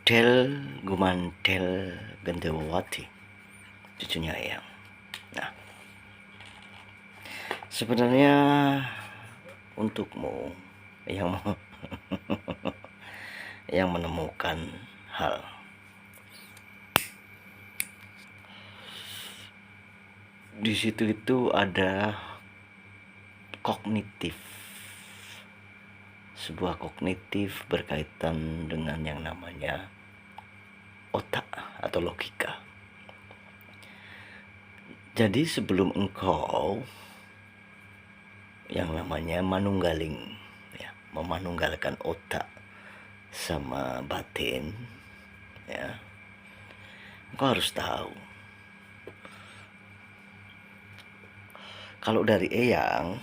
Del Gumantel Gendewati, cucunya Eyang. Nah, sebenarnya untukmu yang yang menemukan hal di situ itu ada kognitif, sebuah kognitif berkaitan dengan yang namanya otak atau logika. Jadi sebelum engkau yang namanya manunggaling, ya, memanunggalkan otak sama batin, ya, engkau harus tahu kalau dari Eyang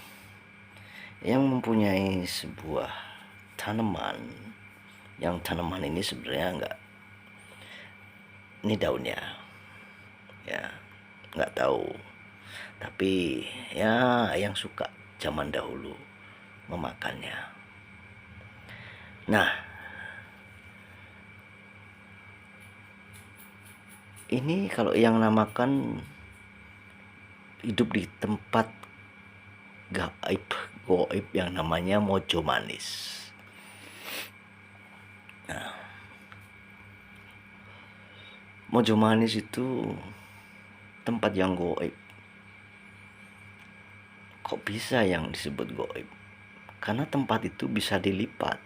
yang mempunyai sebuah tanaman, yang tanaman ini sebenarnya enggak, ini daunnya, ya, nggak tahu, tapi ya yang suka zaman dahulu memakannya. Nah, ini kalau yang namakan hidup di tempat goib yang namanya Mojo Manis. Nah, Mojo Manis itu tempat yang goib. Kok bisa yang disebut goib? Karena tempat itu bisa dilipat.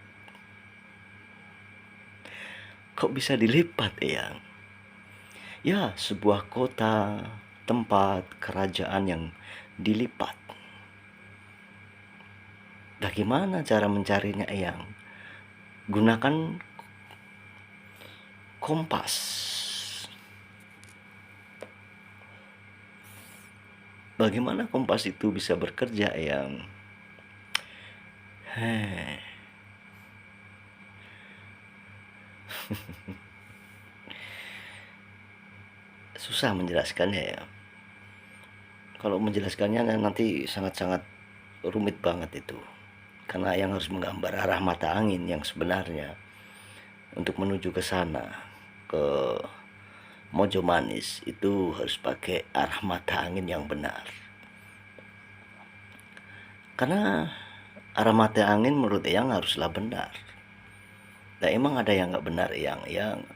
Kok bisa dilipat, Eyang? Ya, sebuah kota, tempat, kerajaan yang dilipat. Bagaimana cara mencarinya, Eyang? Gunakan kompas. Bagaimana kompas itu bisa bekerja, Eyang? Susah menjelaskannya, ya. Kalau menjelaskannya nanti sangat-sangat rumit banget itu. Karena yang harus menggambar arah mata angin yang sebenarnya untuk menuju ke sana, ke Mojo Manis, itu harus pakai arah mata angin yang benar. Karena arah mata angin menurut Eyang haruslah benar. Nah, emang ada yang nggak benar, yang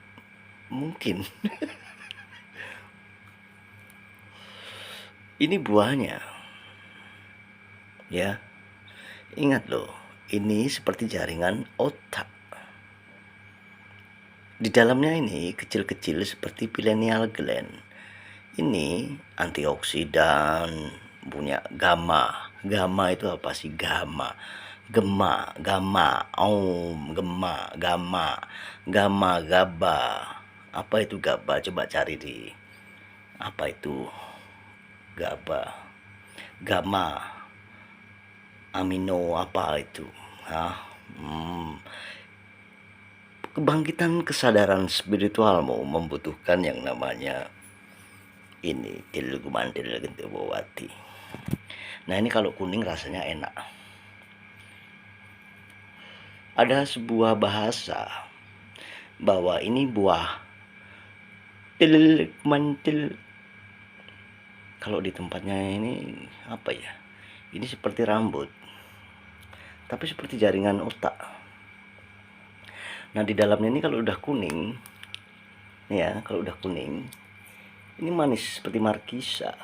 mungkin. Ini buahnya, ya. Ingat loh, ini seperti jaringan otak. Di dalamnya ini kecil-kecil seperti pineal gland. Ini antioksidan, punya gamma. Gamma itu apa sih? Gamma, GABA. Apa itu GABA? Coba cari di apa itu GABA, gamma, amino apa itu? Kebangkitan kesadaran spiritualmu membutuhkan yang namanya ini Tilgumantil Gendewati. Nah, ini kalau kuning rasanya enak. Ada sebuah bahasa bahwa ini buah Tilgumantil. Kalau di tempatnya ini apa ya? Ini seperti rambut, tapi seperti jaringan otak. Nah, di dalamnya ini kalau udah kuning, ya, kalau udah kuning, ini manis seperti markisa.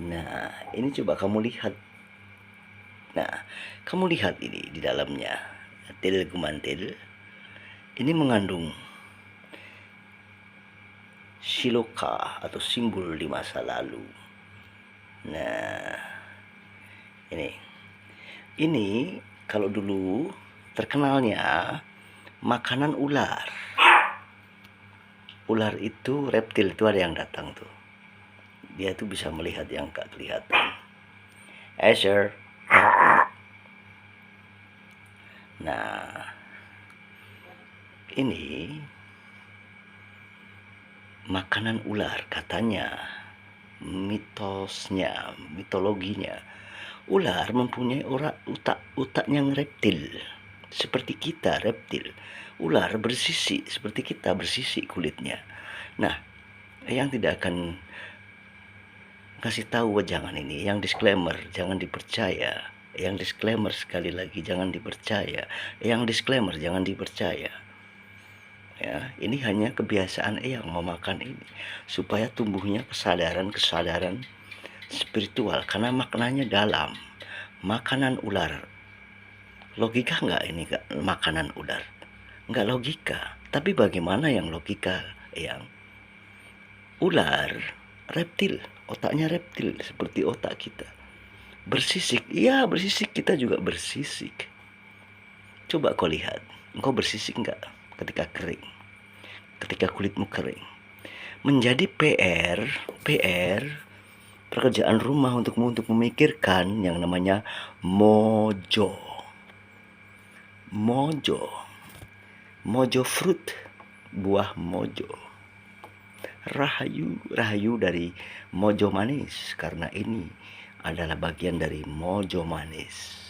Nah, ini coba kamu lihat. Nah, kamu lihat ini di dalamnya. Tilgumantil ini mengandung siloka atau simbol di masa lalu. Nah, ini kalau dulu terkenalnya makanan ular. Ular itu reptil, itu ada yang datang tuh. Dia tuh bisa melihat yang gak kelihatan. Sir. Nah, ini makanan ular katanya, mitologinya. Ular mempunyai otak yang reptil seperti kita reptil. Ular bersisi seperti kita, bersisi kulitnya. Nah, yang tidak akan kasih tahu jangan ini, yang disclaimer jangan dipercaya. Yang disclaimer sekali lagi jangan dipercaya. Yang disclaimer jangan dipercaya. Ya, ini hanya kebiasaan yang memakan ini supaya tumbuhnya kesadaran spiritual karena maknanya dalam. Makanan ular. Logika nggak ini kak, makanan ular? Nggak logika. Tapi bagaimana yang logika yang ular reptil, otaknya reptil seperti otak kita. Bersisik, iya bersisik, kita juga bersisik. Coba kau lihat, engkau bersisik nggak ketika kering, ketika kulitmu kering? Menjadi PR pekerjaan rumah untukmu untuk memikirkan yang namanya mojo fruit, buah mojo. Rahayu dari mojo manis, karena ini adalah bagian dari mojo manis.